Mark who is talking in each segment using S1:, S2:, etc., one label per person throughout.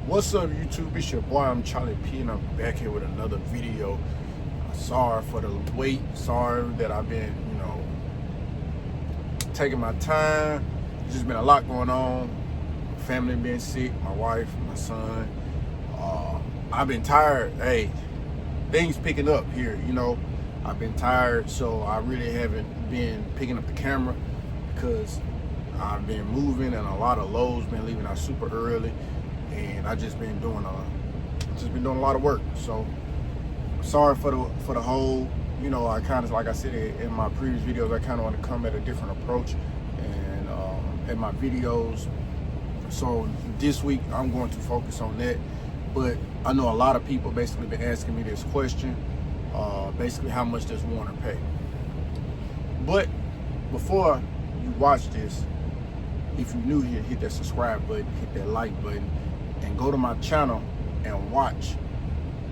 S1: What's up, YouTube? It's your boy, Iamcharliep, and I'm back here with another video. Sorry for the wait. Sorry that I've been, taking my time. There's just been a lot going on. Family being sick, my wife, my son. I've been tired. Hey, things picking up here, I've been tired, so I really haven't been picking up the camera because I've been moving and a lot of loads, been leaving out super early, and I just been doing a lot of work. So sorry for the whole, I kind of, like I said in my previous videos, I kind of want to come at a different approach and at my videos. So this week I'm going to focus on that. But I know a lot of people basically been asking me this question, basically how much does Werner pay? But before you watch this, if you're new here, hit that subscribe button, hit that like button, and go to my channel and watch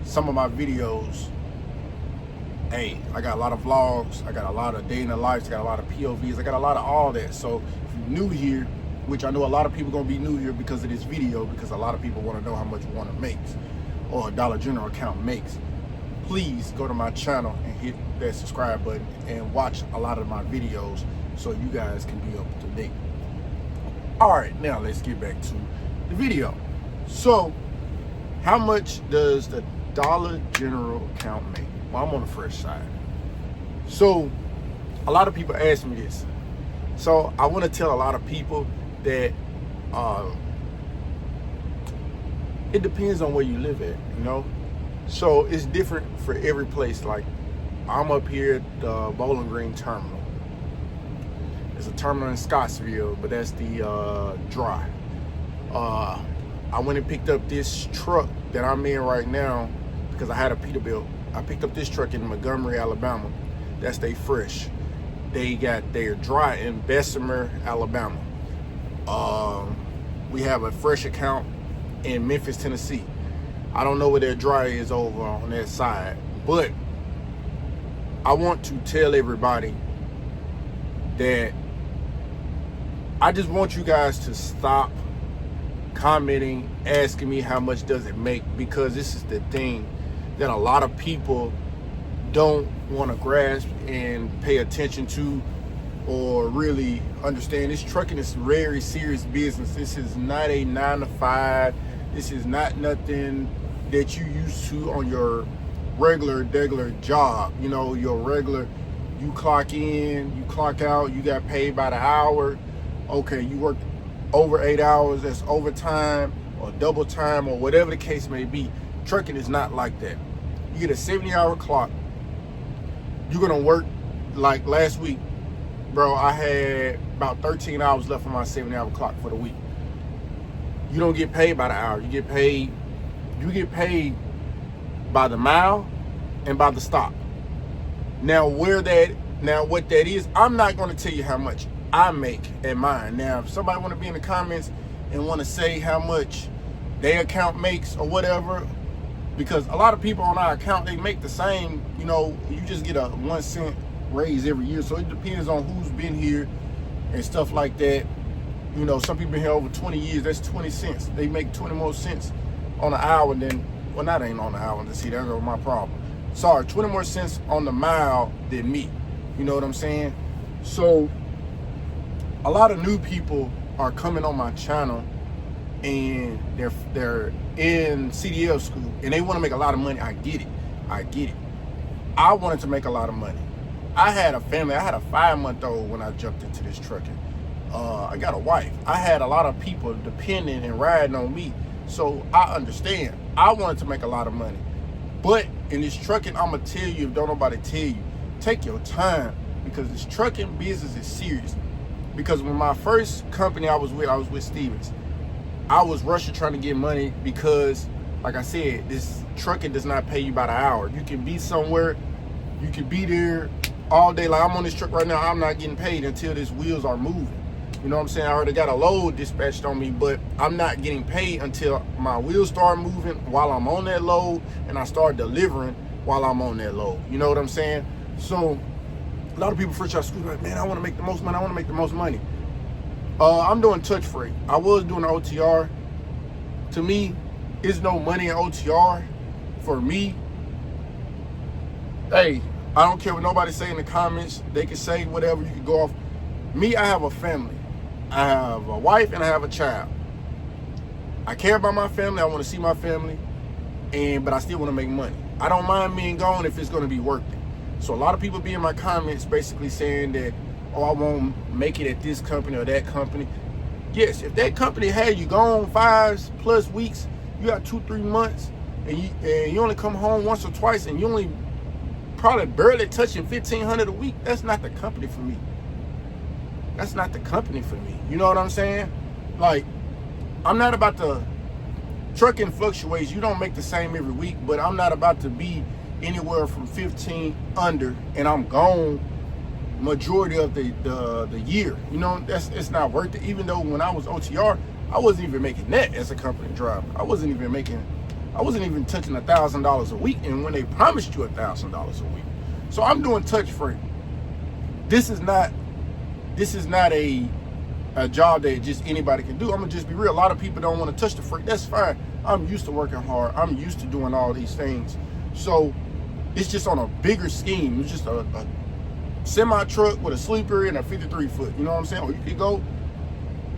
S1: some of my videos. Hey, I got a lot of vlogs, I got a lot of day in the life, I got a lot of POVs, I got a lot of all that. So if you're new here, which I know a lot of people gonna be new here because of this video, because a lot of people want to know how much Werner makes or a Dollar General account makes, please go to my channel and hit that subscribe button and watch a lot of my videos so you guys can be up to date. All right, now let's get back to the video. So how much does the Dollar General account make? Well, I'm on the fresh side. So a lot of people ask me this. So I want to tell a lot of people that it depends on where you live at, So it's different for every place. Like I'm up here at the Bowling Green terminal. There's a terminal in Scottsville, but that's the dry. I went and picked up this truck that I'm in right now because I had a Peterbilt. I picked up this truck in Montgomery, Alabama. That's they fresh. They got their dry in Bessemer, Alabama. We have a fresh account in Memphis, Tennessee. I don't know where their dry is over on that side, but I want to tell everybody that I just want you guys to stop commenting, asking me how much does it make, because this is the thing that a lot of people don't want to grasp and pay attention to or really understand. This trucking is very serious business. This is not a 9-to-5. This is not nothing that you used to on your regular job. Your regular, you clock in, you clock out, you got paid by the hour. Okay, you work over 8 hours, that's overtime or double time or whatever the case may be. Trucking is not like that. You get a 70-hour clock. You're gonna work. Like last week, bro, I had about 13 hours left on my 70-hour clock for the week. You don't get paid by the hour. You get paid by the mile and by the stop. Now what that is, I'm not gonna tell you how much I make at mine. Now, if somebody want to be in the comments and want to say how much their account makes or whatever, because a lot of people on our account, they make the same, you just get a 1 cent raise every year. So it depends on who's been here and stuff like that. Some people been here over 20 years, that's 20 cents. They make 20 more cents on the hour than, well, that ain't on the hour. See, that's my problem. Sorry, 20 more cents on the mile than me. You know what I'm saying? So a lot of new people are coming on my channel and they're in CDL school and they want to make a lot of money. I get it. I wanted to make a lot of money. I had a family. I had a 5-month-old when I jumped into this trucking. I got a wife. I had a lot of people depending and riding on me. So I understand. I wanted to make a lot of money. But in this trucking, I'm going to tell you, if don't nobody tell you, take your time, because this trucking business is serious. Because when my first company I was with Stevens, I was rushing trying to get money because, like I said, this trucking does not pay you by the hour. You can be somewhere, you can be there all day. Like I'm on this truck right now, I'm not getting paid until these wheels are moving. You know what I'm saying? I already got a load dispatched on me, but I'm not getting paid until my wheels start moving while I'm on that load and I start delivering while I'm on that load. You know what I'm saying? So a lot of people fresh out of school like, man, I want to make the most money. I'm doing touch free. I was doing the OTR. To me, is no money in OTR for me, hey, I don't care what nobody say in the comments. They can say whatever, you can go off. Me, I have a family. I have a wife and I have a child. I care about my family. I want to see my family, but I still want to make money. I don't mind being gone if it's going to be worth it. So a lot of people be in my comments basically saying that, oh, I won't make it at this company or that company. Yes, if that company had you gone 5+ weeks, you got 2-3 months, and you only come home once or twice, and you only probably barely touching $1,500 a week, that's not the company for me. That's not the company for me. You know what I'm saying? Like, I'm not about to, trucking fluctuates. You don't make the same every week, but I'm not about to be anywhere from 15 under, and I'm gone majority of the year. You know, it's not worth it. Even though when I was OTR, I wasn't even making that as a company driver. I wasn't even touching $1,000 a week, and when they promised you $1,000 a week. So I'm doing touch freight. This is not a job that just anybody can do. I'm gonna just be real. A lot of people don't want to touch the freight. That's fine. I'm used to working hard. I'm used to doing all these things. So it's just on a bigger scheme. It's just a semi truck with a sleeper and a 53 foot. You know what I'm saying? Or you could go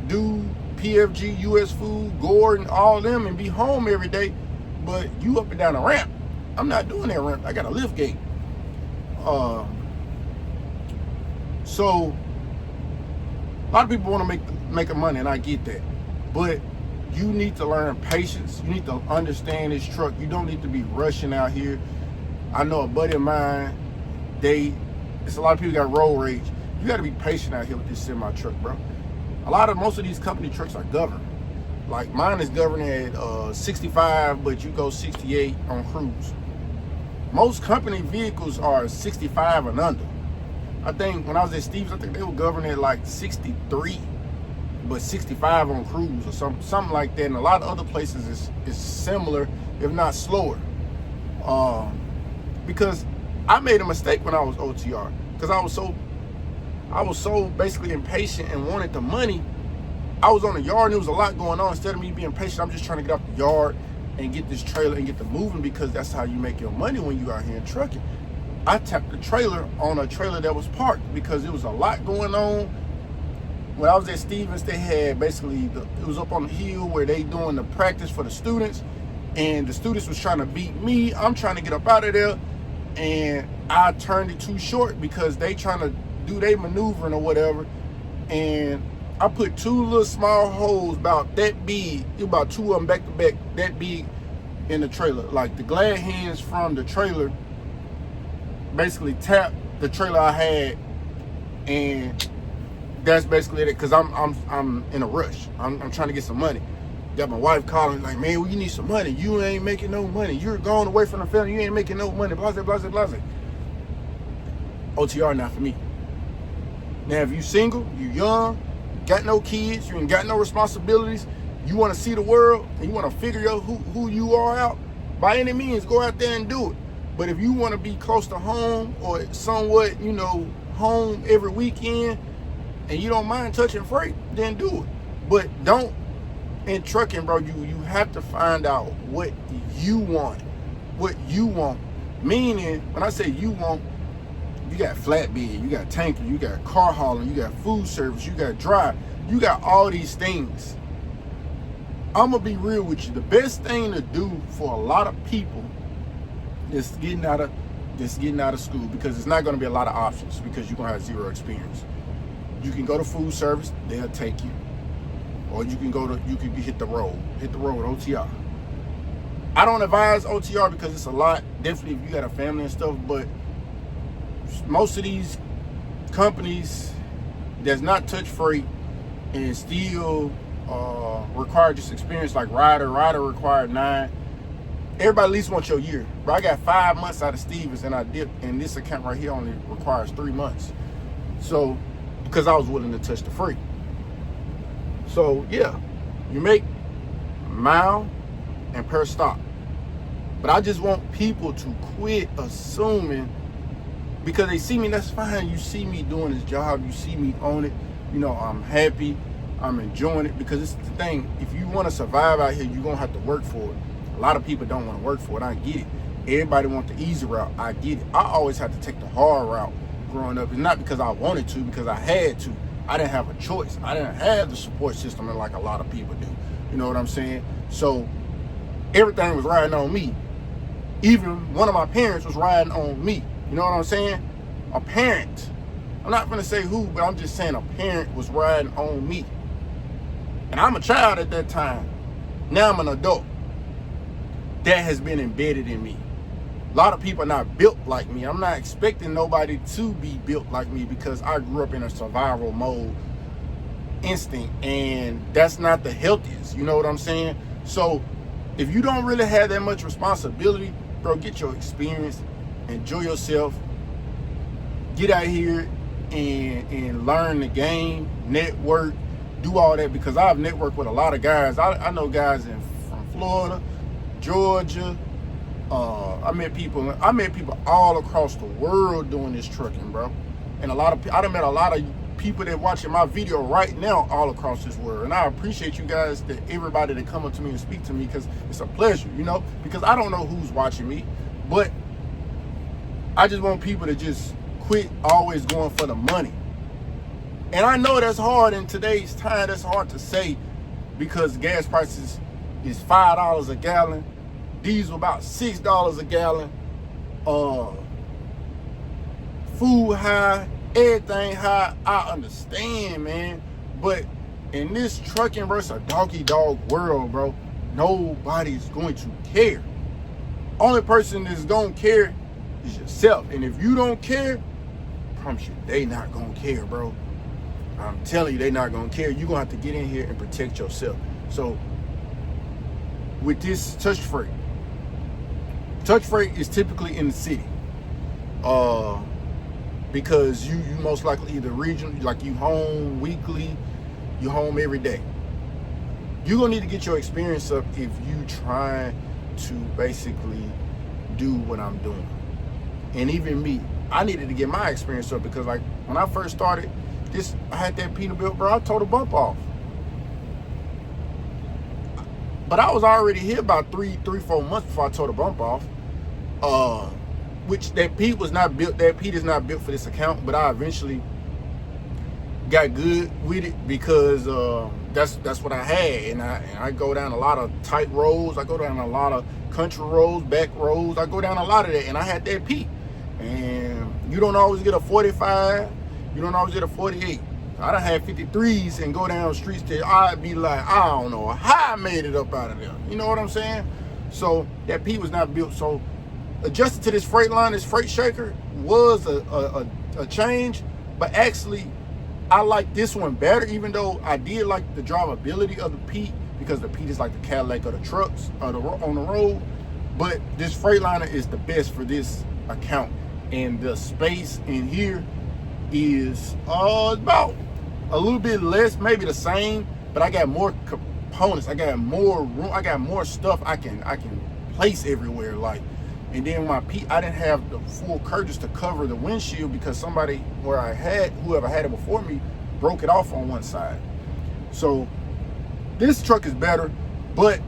S1: do PFG, US Food, Gordon, all of them, and be home every day. But you up and down a ramp. I'm not doing that ramp. I got a lift gate. So a lot of people want to make money, and I get that. But you need to learn patience. You need to understand this truck. You don't need to be rushing out here. I know a buddy of mine, it's a lot of people got road rage. You got to be patient out here with this semi truck, bro. Most of these company trucks are governed. Like mine is governed at 65, but you go 68 on cruise. Most company vehicles are 65 and under. I think when I was at Steve's, I think they were governed at like 63, but 65 on cruise or something like that. And a lot of other places is similar, if not slower. Because I made a mistake when I was OTR, because I was so basically impatient and wanted the money. I was on the yard and there was a lot going on. Instead of me being patient, I'm just trying to get off the yard and get this trailer and get the moving, because that's how you make your money when you out here in trucking. I tapped the trailer on a trailer that was parked because it was a lot going on. When I was at Stevens, they had basically, it was up on the hill where they doing the practice for the students, and the students was trying to beat me. I'm trying to get up out of there, and I turned it too short because they trying to do their maneuvering or whatever, and I put 2 little small holes about that big, about 2 of them back to back, that big in the trailer. Like the glad hands from the trailer basically tapped the trailer I had, and that's basically it. Cause I'm in a rush. I'm trying to get some money. Got my wife calling like, man, well, you need some money. You ain't making no money. You're going away from the family. You ain't making no money. Blase, blase, blase. OTR not for me. Now, if you single, you young, got no kids, you ain't got no responsibilities, you want to see the world, and you want to figure out who you are out, by any means, go out there and do it. But if you want to be close to home or somewhat, home every weekend, and you don't mind touching freight, then do it. But don't, in trucking, bro, you have to find out what you want. What you want. Meaning, when I say you want, you got flatbed, you got tanker, you got car hauling, you got food service, you got drive, you got all these things. I'm gonna be real with you. The best thing to do for a lot of people is getting out of school, because it's not gonna be a lot of options, because you're gonna have zero experience. You can go to food service, they'll take you. Or you can hit the road OTR. I don't advise OTR because it's a lot, definitely if you got a family and stuff, but most of these companies that's not touch freight and still require just experience, like Ryder required 9. Everybody at least wants your year. But I got 5 months out of Stevens, and I dipped, and this account right here only requires 3 months. So, because I was willing to touch the freight. So yeah, you make mile and per stop. But I just want people to quit assuming, because they see me, that's fine. You see me doing this job, you see me on it. I'm happy, I'm enjoying it, because it's the thing. If you want to survive out here, you're going to have to work for it. A lot of people don't want to work for it. I get it. Everybody wants the easy route. I get it. I always had to take the hard route growing up. It's not because I wanted to, because I had to. I didn't have a choice. I didn't have the support system like a lot of people do. You know what I'm saying? So everything was riding on me. Even one of my parents was riding on me. You know what I'm saying? A parent. I'm not going to say who, but I'm just saying a parent was riding on me. And I'm a child at that time. Now I'm an adult. That has been embedded in me. A lot of people are not built like me. I'm not expecting nobody to be built like me because I grew up in a survival mode instinct, and that's not the healthiest. You know what I'm saying? So if you don't really have that much responsibility, bro, get your experience, enjoy yourself, get out here and learn the game, network, do all that, because I've networked with a lot of guys. I know guys from Florida, Georgia. I met people all across the world doing this trucking, bro. And I done met a lot of people that watching my video right now all across this world. And I appreciate you guys, everybody that come up to me and speak to me, because it's a pleasure, you know, because I don't know who's watching me, but I just want people to just quit always going for the money. And I know that's hard in today's time. That's hard to say because gas prices is $5 a gallon. Diesel about $6 a gallon. Food high, everything high. I understand, man. But in this trucking versus a doggy dog world, bro, nobody's going to care. Only person that's gonna care is yourself. And if you don't care, I promise you, they not gonna care, bro. I'm telling you, they not gonna care. You're gonna have to get in here and protect yourself. So with this touch freight is typically in the city. Because you most likely either regional, like you home weekly, you home every day. You're gonna need to get your experience up if you try to basically do what I'm doing. And even me, I needed to get my experience up because like when I first started this, I had that Peterbilt, bro, I tore the bump off. But I was already here about 3-4 months before I tore the bump off. Which that Pete was not built, that Pete is not built for this account, but I eventually got good with it because that's what I had. And I go down a lot of tight roads, I go down a lot of country roads, back roads, I go down a lot of that, and I had that Pete. And you don't always get a 45, you don't always get a 48. I done had 53s and go down streets till I'd be like, I don't know how I made it up out of there. You know what I'm saying? So that Pete was not built. So adjusted to this freight line, this freight shaker was a change, but actually I like this one better, even though I did like the drivability of the Pete because the Pete is like the Cadillac of the trucks on the road. But this Freightliner is the best for this account, and the space in here is about a little bit less, maybe the same, but I got more components, I got more room, I got more stuff I can place everywhere. Like, and then my Pete, I didn't have the full curtains to cover the windshield because somebody whoever had it before me broke it off on one side. So this truck is better. But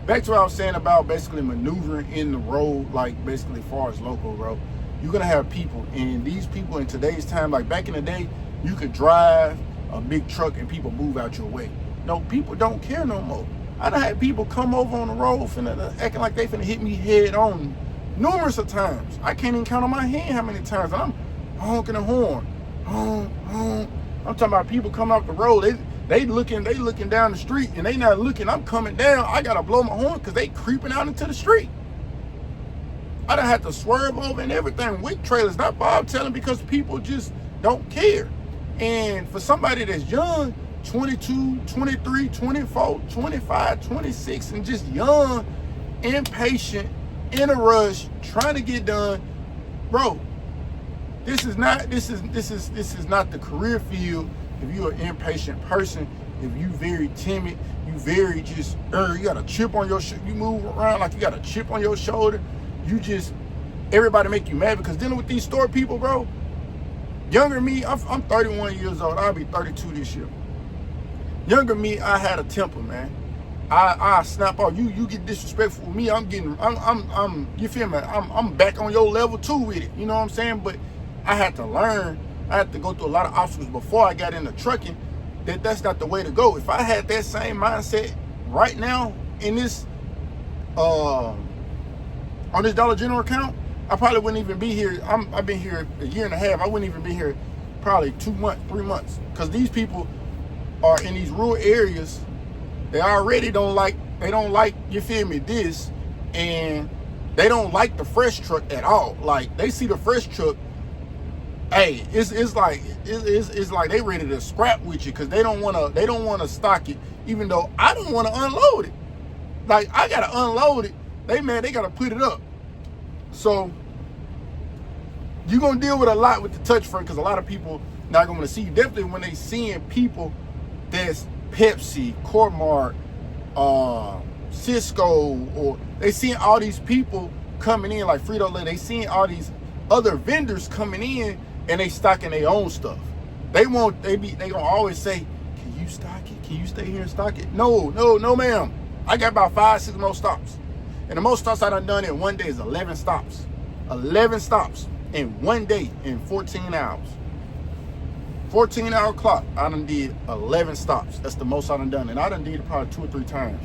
S1: back to what I was saying about basically maneuvering in the road, like basically as far as local, bro, you're gonna have people, and these people in today's time, like back in the day, you could drive a big truck and people move out your way. No, people don't care no more. I done had people come over on the road acting like they finna hit me head on numerous of times. I can't even count on my hand how many times. And I'm honking the horn. I'm talking about people coming off the road. They looking down the street and they not looking. I'm coming down. I gotta blow my horn because they creeping out into the street. I done had to swerve over and everything with trailers, not bobtailing, because people just don't care. And for somebody that's young, 22, 23, 24, 25, 26, and just young, impatient, in a rush, trying to get done, bro, this is not the career field if you're an impatient person, if you very timid, you very just you got a chip on your shoulder, you move around like you got a chip on your shoulder, you just, everybody make you mad. Because dealing with these store people, bro, younger me, I'm 31 years old, I'll be 32 this year. Younger me, I had a temper, man. I snap off. You get disrespectful with me. I'm you feel me? I'm back on your level too with it. You know what I'm saying? But I had to learn. I had to go through a lot of obstacles before I got into trucking. That's not the way to go. If I had that same mindset right now in this on this Dollar General account, I probably wouldn't even be here. I've been here a year and a half. I wouldn't even be here probably 2 months, 3 months, because these people are in these rural areas. They already don't like, you feel me, this, and they don't like the fresh truck at all. Like, they see the fresh truck, hey, it's like they ready to scrap with you, because they don't want to stock it, even though I don't want to unload it. Like, I gotta unload it. They gotta put it up. So you're gonna deal with a lot with the touch front, because a lot of people not gonna see you. Definitely when they seeing people that's Pepsi, Core-Mark, Cisco, or they seeing all these people coming in like Frito-Lay. They seeing all these other vendors coming in and they stocking their own stuff. They gonna always say, "Can you stock it? Can you stay here and stock it?" No, ma'am. I got about 5-6 more stops, and the most stops I done in one day is 11 stops. 11 stops in one day in 14 hours. 14-hour clock, I done did 11 stops. That's the most I done, and I done did it probably 2 or 3 times.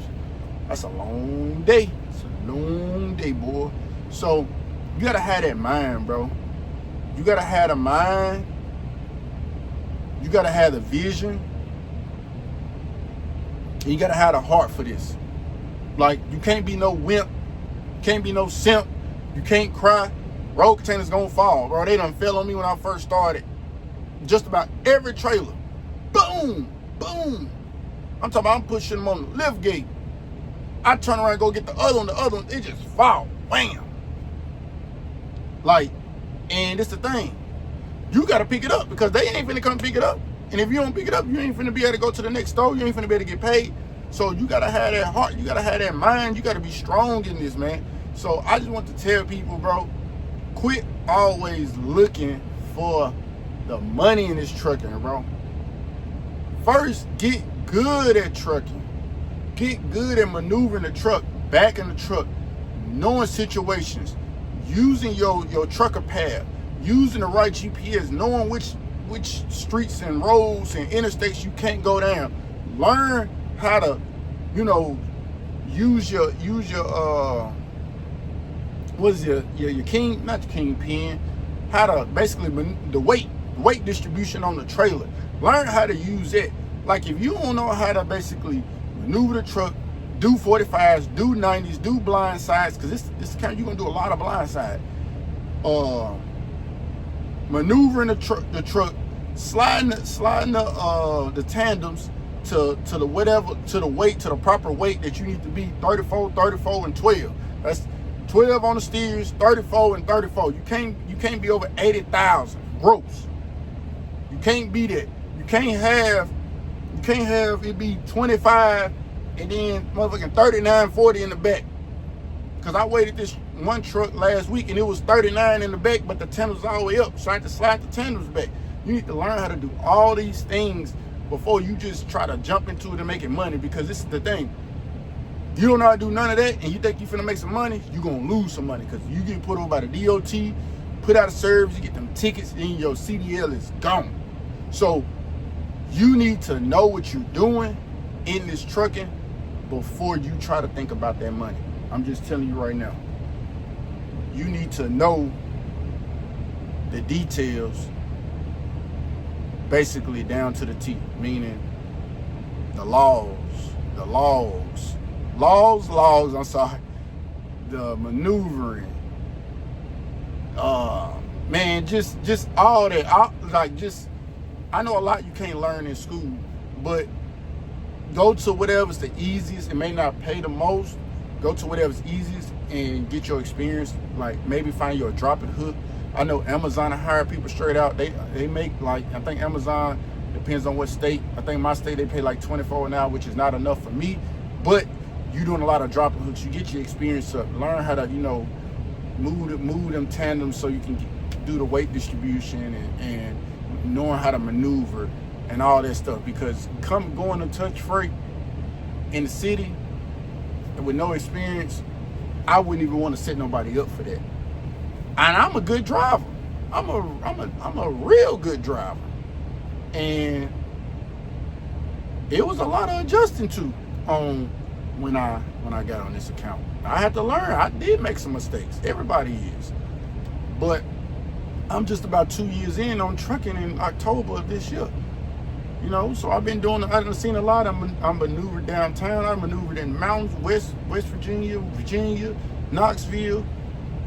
S1: That's a long day. It's a long day, boy. So you gotta have that mind, bro. You gotta have the mind. You gotta have the vision. And you gotta have the heart for this. Like, you can't be no wimp. You can't be no simp. You can't cry. Road containers gonna fall, bro. They done fell on me when I first started. Just about every trailer. Boom, boom. I'm talking about I'm pushing them on the lift gate. I turn around and go get the other one, it just fall. Wham. Like, and it's the thing. You gotta pick it up, because they ain't finna come pick it up. And if you don't pick it up, you ain't finna be able to go to the next store. You ain't finna be able to get paid. So you gotta have that heart. You gotta have that mind. You gotta be strong in this, man. So I just want to tell people, bro, quit always looking for the money in this trucking, bro. First, get good at trucking. Get good at maneuvering the truck, back in the truck, knowing situations, using your trucker path, using the right GPS, knowing which streets and roads and interstates you can't go down. Learn how to, use your what is your king, not your kingpin, how to basically the weight distribution on the trailer. Learn how to use it. Like, if you don't know how to basically maneuver the truck, do 45s, do 90s, do blind sides, because this kind you're gonna do a lot of blind side. Maneuvering the truck, sliding the tandems to the weight, to the proper weight that you need to be, 34, and 12. That's 12 on the steers, 34 and 34. You can't be over 80,000 gross. You can't be that. You can't have it be 25 and then motherfucking 39, 40 in the back. Cause I weighted this one truck last week and it was 39 in the back, but the tandems was all the way up, so I had to slide the tandems back. You need to learn how to do all these things before you just try to jump into it and make it money, because this is the thing. You don't know how to do none of that and you think you finna make some money, you're gonna lose some money, because you get put over by the DOT, put out of service, you get them tickets, and your CDL is gone. So you need to know what you're doing in this trucking before you try to think about that money. I'm just telling you right now. You need to know the details basically down to the T, meaning the the maneuvering, man, just all that. I know a lot you can't learn in school, but go to whatever's the easiest. It may not pay the most. Go to whatever's easiest and get your experience. Like, maybe find your drop and hook. I know Amazon hire people straight out. They make, like, I think Amazon, depends on what state. I think my state, they pay like $24 an hour, which is not enough for me. But you doing a lot of drop and hooks, you get your experience up. Learn how to, move them tandems so you can do the weight distribution and knowing how to maneuver and all that stuff. Because going to touch freight in the city, with no experience, I wouldn't even want to set nobody up for that. And I'm a good driver. I'm a real good driver. And it was a lot of adjusting to on when I got on this account. I had to learn. I did make some mistakes. Everybody is. But I'm just about 2 years in on trucking in October of this year. You know, so I've been doing, I've seen a lot. I'm maneuvered downtown. I maneuvered in mountains, West Virginia, Knoxville,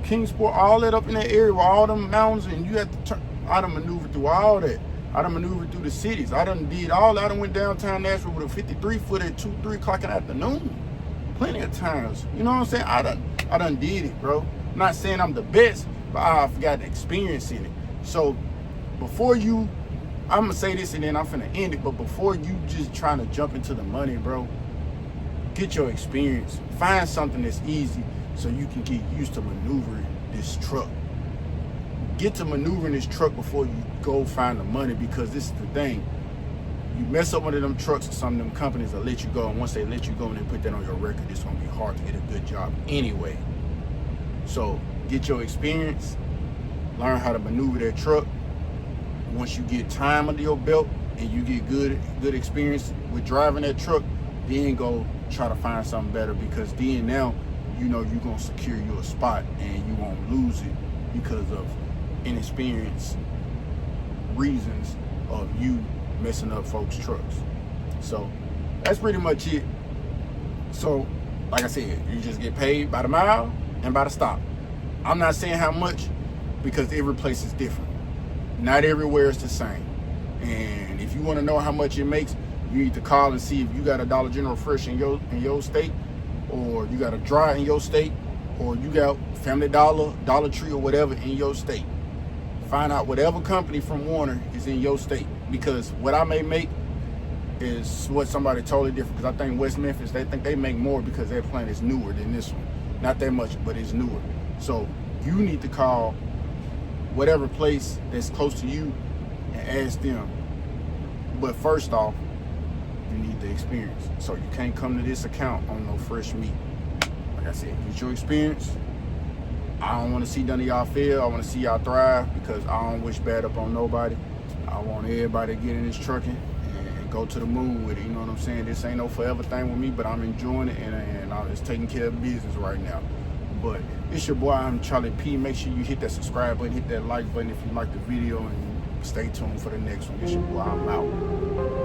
S1: Kingsport, all that up in that area with all them mountains, and you have to turn. I done maneuvered through all that. I done maneuvered through the cities. I done did all that. I done went downtown Nashville with a 53 foot at 2, 3 o'clock in the afternoon. Plenty of times. You know what I'm saying? I done did it, bro. I'm not saying I'm the best, but I've got the experience in it. So before you, I'm gonna say this and then I'm finna end it, but before you just trying to jump into the money, bro, get your experience. Find something that's easy so you can get used to maneuvering this truck. Get to maneuvering this truck before you go find the money, because this is the thing. You mess up one of them trucks, or some of them companies will let you go, and once they let you go and they put that on your record, it's gonna be hard to get a good job anyway. So get your experience, learn how to maneuver that truck. Once you get time under your belt and you get good experience with driving that truck, then go try to find something better, because then now you know you're gonna secure you a spot and you won't lose it because of inexperience reasons of you messing up folks' trucks. So that's pretty much it. So like I said, you just get paid by the mile and by the stop. I'm not saying how much, because every place is different. Not everywhere is the same. And if you want to know how much it makes, you need to call and see if you got a Dollar General Fresh in your state, or you got a Dry in your state, or you got Family Dollar, Dollar Tree, or whatever in your state. Find out whatever company from Werner is in your state, because what I may make is what somebody totally different. Because I think West Memphis, they think they make more because their plant is newer than this one. Not that much, but it's newer. So you need to call whatever place that's close to you and ask them. But first off, you need the experience. So you can't come to this account on no fresh meat. Like I said, get your experience. I don't want to see none of y'all fail. I want to see y'all thrive, because I don't wish bad up on nobody. I want everybody to get in this trucking and go to the moon with it. You know what I'm saying? This ain't no forever thing with me, but I'm enjoying it, and I'm just taking care of business right now. But it's your boy, Iamcharliep. Make sure you hit that subscribe button, hit that like button if you like the video, and stay tuned for the next one. It's your boy, I'm out.